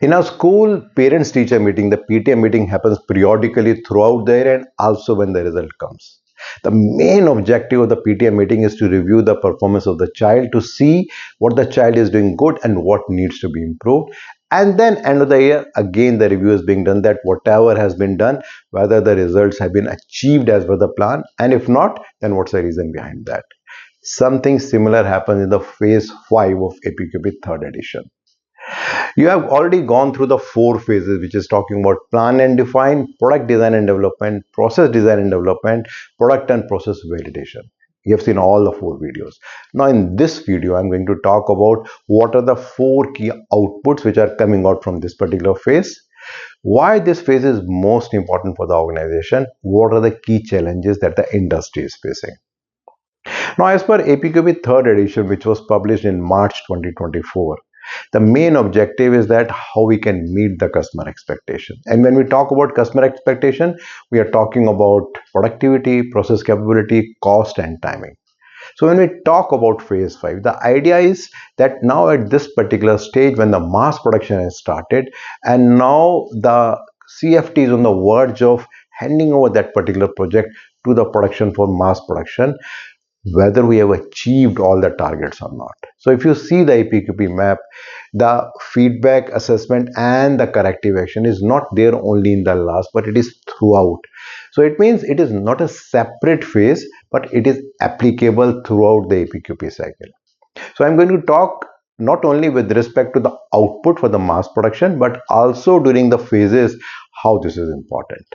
In our school parents teacher meeting, the PTA meeting happens periodically throughout the year and also when the result comes. The main objective of the PTA meeting is to review the performance of the child to see what the child is doing good and what needs to be improved. And then end of the year, again the review is being done that whatever has been done, whether the results have been achieved as per the plan, and if not, then what's the reason behind that. Something similar happens in the phase 5 of APQP third edition. You have already gone through the 4 phases, which is talking about plan and define, product design and development, process design and development, product and process validation. You have seen all the 4 videos. Now in this video, I'm going to talk about what are the 4 key outputs which are coming out from this particular phase, why this phase is most important for the organization, what are the key challenges that the industry is facing. Now, as per APQP third edition, which was published in March 2024, the main objective is that how we can meet the customer expectation. And when we talk about customer expectation, we are talking about productivity, process capability, cost, and timing. So when we talk about phase 5, the idea is that now at this particular stage when the mass production has started and now the CFT is on the verge of handing over that particular project to the production for mass production, whether we have achieved all the targets or not. So if you see the APQP map, the feedback, assessment and the corrective action is not there only in the last, but it is throughout. So it means it is not a separate phase, but it is applicable throughout the APQP cycle. So I'm going to talk not only with respect to the output for the mass production, but also during the phases how this is important.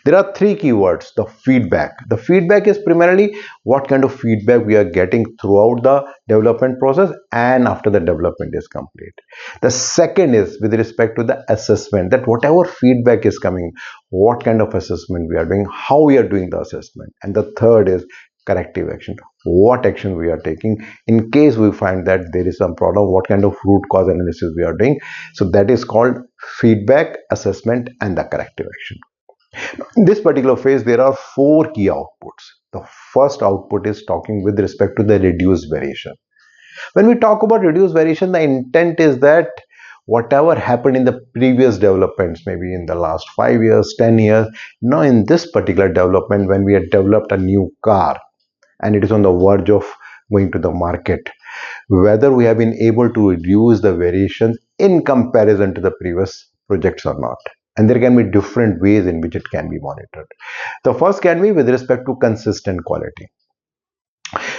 There are 3 keywords. The feedback. The feedback is primarily what kind of feedback we are getting throughout the development process and after the development is complete. The second is with respect to the assessment, that whatever feedback is coming, what kind of assessment we are doing, how we are doing the assessment. And the third is corrective action, what action we are taking in case we find that there is some problem, what kind of root cause analysis we are doing. So that is called feedback, assessment and the corrective action. In this particular phase, there are 4 key outputs. The first output is talking with respect to the reduced variation. When we talk about reduced variation, the intent is that whatever happened in the previous developments, maybe in the last 5 years, 10 years, now in this particular development, when we had developed a new car and it is on the verge of going to the market, whether we have been able to reduce the variations in comparison to the previous projects or not. And there can be different ways in which it can be monitored. The first can be with respect to consistent quality.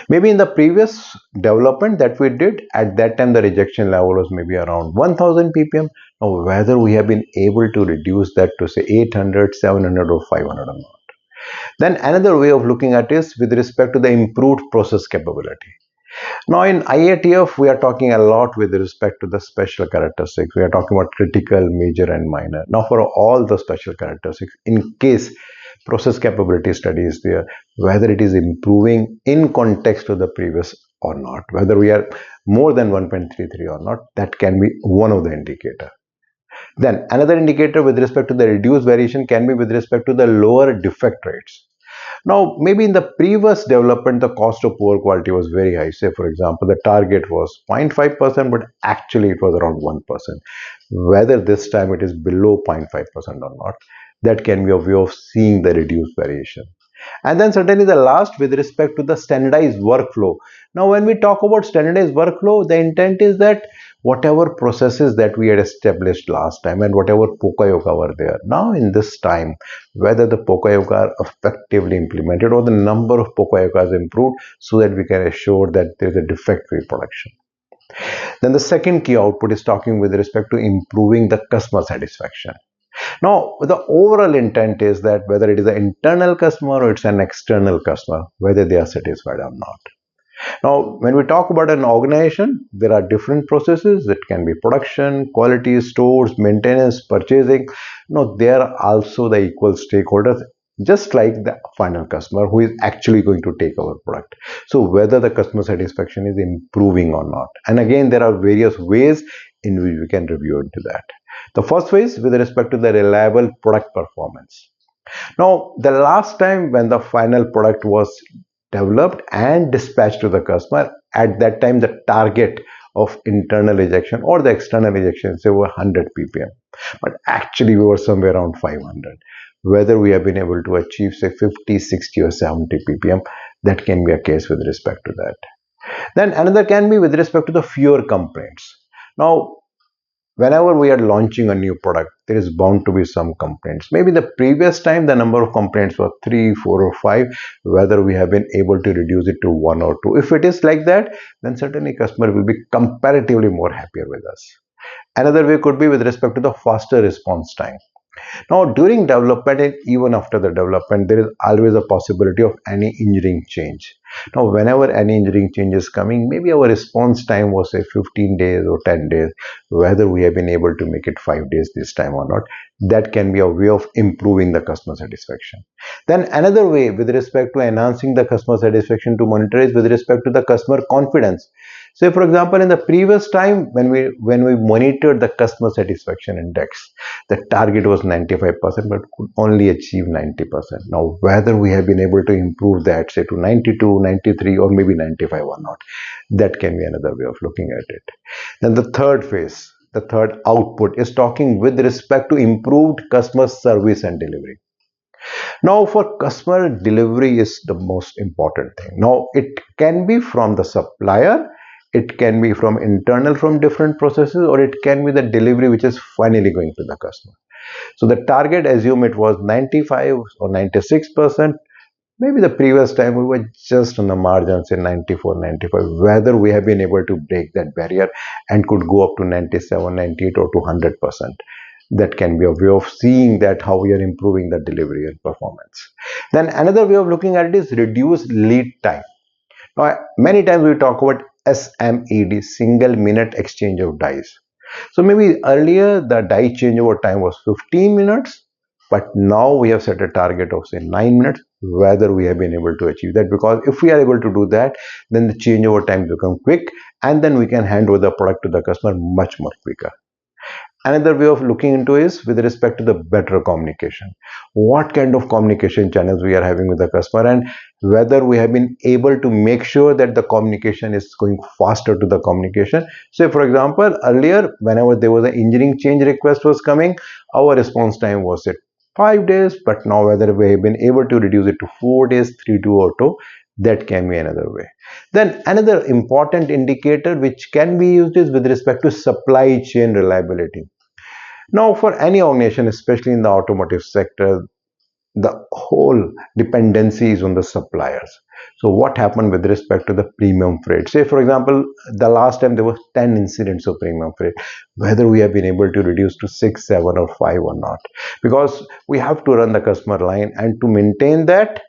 Maybe in the previous development that we did, at that time the rejection level was maybe around 1000 ppm. Now whether we have been able to reduce that to say 800, 700 or 500 or not. Then another way of looking at it is with respect to the improved process capability. Now in IATF, we are talking a lot with respect to the special characteristics. We are talking about critical, major and minor. Now for all the special characteristics, in case process capability study is there, whether it is improving in context to the previous or not, whether we are more than 1.33 or not, that can be one of the indicator. Then another indicator with respect to the reduced variation can be with respect to the lower defect rates. Now, maybe in the previous development, the cost of poor quality was very high. Say, for example, the target was 0.5%, but actually it was around 1%. Whether this time it is below 0.5% or not, that can be a way of seeing the reduced variation. And then certainly the last with respect to the standardized workflow. Now, when we talk about standardized workflow, the intent is that whatever processes that we had established last time and whatever POCA were there, now in this time, whether the POCA are effectively implemented or the number of POCA is improved so that we can assure that there is a defect-free production. Then the second key output is talking with respect to improving the customer satisfaction. Now, the overall intent is that whether it is an internal customer or it's an external customer, whether they are satisfied or not. Now, when we talk about an organization, there are different processes. It can be production, quality, stores, maintenance, purchasing. Now, there are also the equal stakeholders, just like the final customer who is actually going to take our product. So, whether the customer satisfaction is improving or not. And again, there are various ways in which we can review into that. The first phase with respect to the reliable product performance. Now, the last time when the final product was developed and dispatched to the customer, at that time the target of internal ejection or the external ejection, say over 100 ppm, but actually we were somewhere around 500. Whether we have been able to achieve say 50, 60 or 70 ppm, that can be a case with respect to that. Then another can be with respect to the fewer complaints. Now, whenever we are launching a new product, there is bound to be some complaints. Maybe the previous time the number of complaints were 3, 4 or 5, whether we have been able to reduce it to 1 or 2. If it is like that, then certainly customer will be comparatively more happier with us. Another way could be with respect to the faster response time. Now, during development and even after the development, there is always a possibility of any engineering change. Now, whenever any engineering change is coming, maybe our response time was say 15 days or 10 days, whether we have been able to make it 5 days this time or not, that can be a way of improving the customer satisfaction. Then another way with respect to enhancing the customer satisfaction to monitor is with respect to the customer confidence. Say for example, in the previous time when we monitored the customer satisfaction index, the target was 95% but could only achieve 90%. Now whether we have been able to improve that say to 92, 93 or maybe 95 or not, that can be another way of looking at it. Then the third phase, the third output is talking with respect to improved customer service and delivery. Now for customer delivery is the most important thing. Now it can be from the supplier, it can be from internal from different processes, or it can be the delivery which is finally going to the customer. So the target, assume it was 95 or 96%. Maybe the previous time we were just on the margins in 94, 95. Whether we have been able to break that barrier and could go up to 97, 98 or to 100%. That can be a way of seeing that how we are improving the delivery and performance. Then another way of looking at it is reduce lead time. Now, many times we talk about SMED, single minute exchange of dies. So maybe earlier the die changeover time was 15 minutes, but now we have set a target of say 9 minutes. Whether we have been able to achieve that, because if we are able to do that, then the changeover time become quick, and then we can hand over the product to the customer much more quicker. Another way of looking into is with respect to the better communication. What kind of communication channels we are having with the customer, and whether we have been able to make sure that the communication is going faster to the communication. Say for example, earlier whenever there was an engineering change request was coming, our response time was at 5 days, but now whether we have been able to reduce it to 4 days, 3, 2 or 2, that can be another way. Then another important indicator which can be used is with respect to supply chain reliability. Now for any organization, especially in the automotive sector, the whole dependency is on the suppliers. So what happened with respect to the premium freight? Say for example, the last time there were 10 incidents of premium freight, whether we have been able to reduce to 6, 7 or 5 or not, because we have to run the customer line, and to maintain that,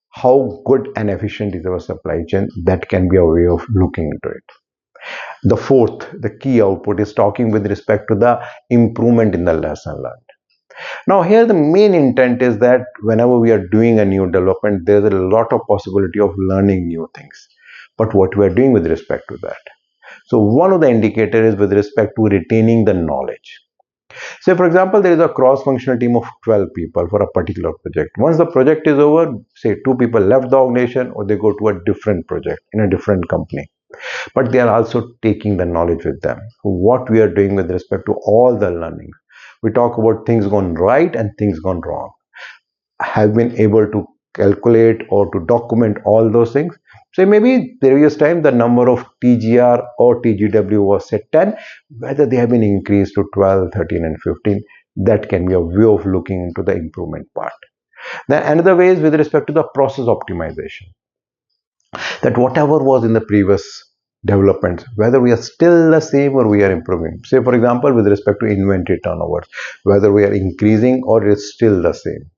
how good and efficient is our supply chain, that can be a way of looking into it. The fourth, the key output is talking with respect to the improvement in the lesson learned. Now here the main intent is that whenever we are doing a new development, there's a lot of possibility of learning new things. But what we are doing with respect to that? So one of the indicators is with respect to retaining the knowledge. Say for example, there is a cross-functional team of 12 people for a particular project. Once the project is over, say 2 people left the organization or they go to a different project in a different company. But they are also taking the knowledge with them. What we are doing with respect to all the learnings. We talk about things gone right and things gone wrong. Have been able to calculate or to document all those things. So maybe previous time the number of TGR or TGW was set 10, whether they have been increased to 12, 13 and 15, that can be a way of looking into the improvement part. Then another way is with respect to the process optimization. That whatever was in the previous developments, whether we are still the same or we are improving. Say for example, with respect to inventory turnovers, whether we are increasing or it's still the same.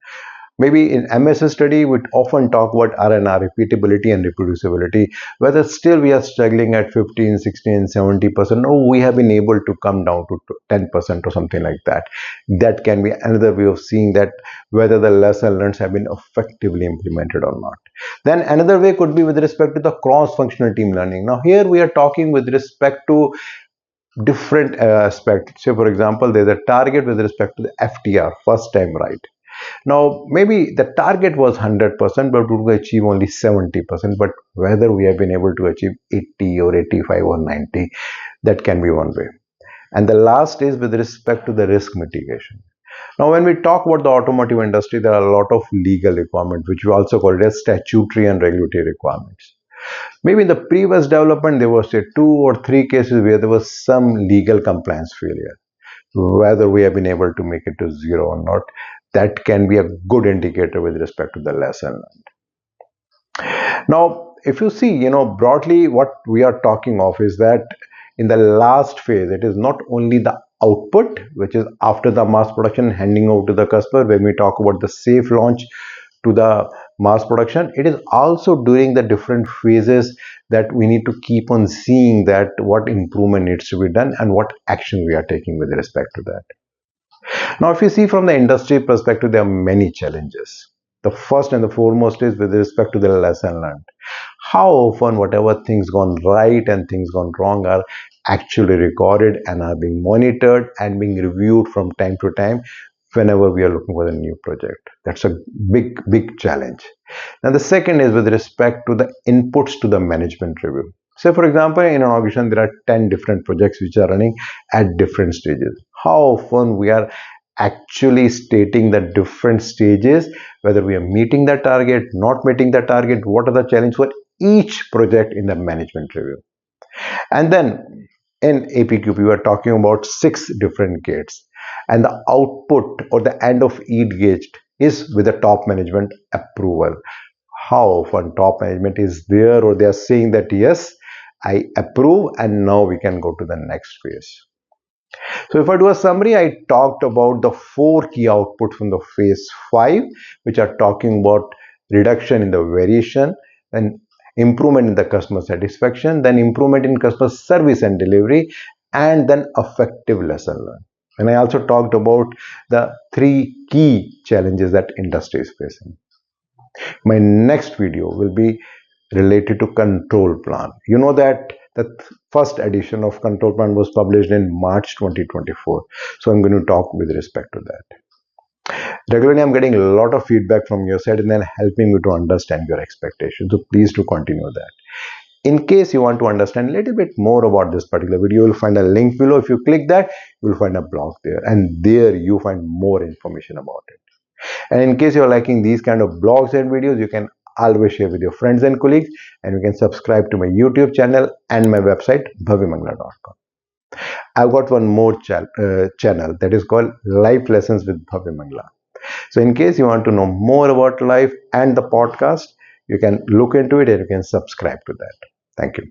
Maybe in MS study, we often talk about R&R, repeatability and reproducibility, whether still we are struggling at 15, 16, 70%, or we have been able to come down to 10% or something like that. That can be another way of seeing that whether the lesson learned have been effectively implemented or not. Then another way could be with respect to the cross-functional team learning. Now here we are talking with respect to different aspects. Say for example, there's a target with respect to the FTR, first time right. Now, maybe the target was 100%, but we could achieve only 70%. But whether we have been able to achieve 80 or 85 or 90, that can be one way. And the last is with respect to the risk mitigation. Now, when we talk about the automotive industry, there are a lot of legal requirements, which we also call it as statutory and regulatory requirements. Maybe in the previous development, there was say 2 or 3 cases where there was some legal compliance failure. Whether we have been able to make it to zero or not, that can be a good indicator with respect to the lesson learned. Now, if you see, broadly what we are talking of is that in the last phase, it is not only the output, which is after the mass production handing over to the customer, when we talk about the safe launch to the mass production, it is also during the different phases that we need to keep on seeing that what improvement needs to be done and what action we are taking with respect to that. Now, if you see from the industry perspective, there are many challenges. The first and the foremost is with respect to the lesson learned. How often whatever things gone right and things gone wrong are actually recorded and are being monitored and being reviewed from time to time whenever we are looking for a new project. That's a big challenge. Now, the second is with respect to the inputs to the management review. Say, for example, in an organization, there are 10 different projects which are running at different stages. How often we are actually stating the different stages, whether we are meeting the target, not meeting the target, what are the challenges for each project in the management review. And then in APQP, we are talking about 6 different gates, and the output or the end of each gate is with the top management approval. How often top management is there or they are saying that yes, I approve and now we can go to the next phase. So if I do a summary, I talked about the 4 key outputs from the phase 5, which are talking about reduction in the variation, then improvement in the customer satisfaction, then improvement in customer service and delivery, and then effective lesson learned. And I also talked about the 3 key challenges that industry is facing. My next video will be related to control plan. You know that the first edition of control plan was published in March 2024. So I'm going to talk with respect to that. Regularly, I'm getting a lot of feedback from your side and then helping me to understand your expectations. So please do continue that. In case you want to understand a little bit more about this particular video, you'll find a link below. If you click that, you'll find a blog there, and there you find more information about it. And in case you're liking these kind of blogs and videos, you can always share with your friends and colleagues, and you can subscribe to my YouTube channel and my website bhavyamangla.com. I've got one more channel that is called Life Lessons with Bhavya Mangla. So in case you want to know more about life and the podcast, you can look into it and you can subscribe to that. Thank you.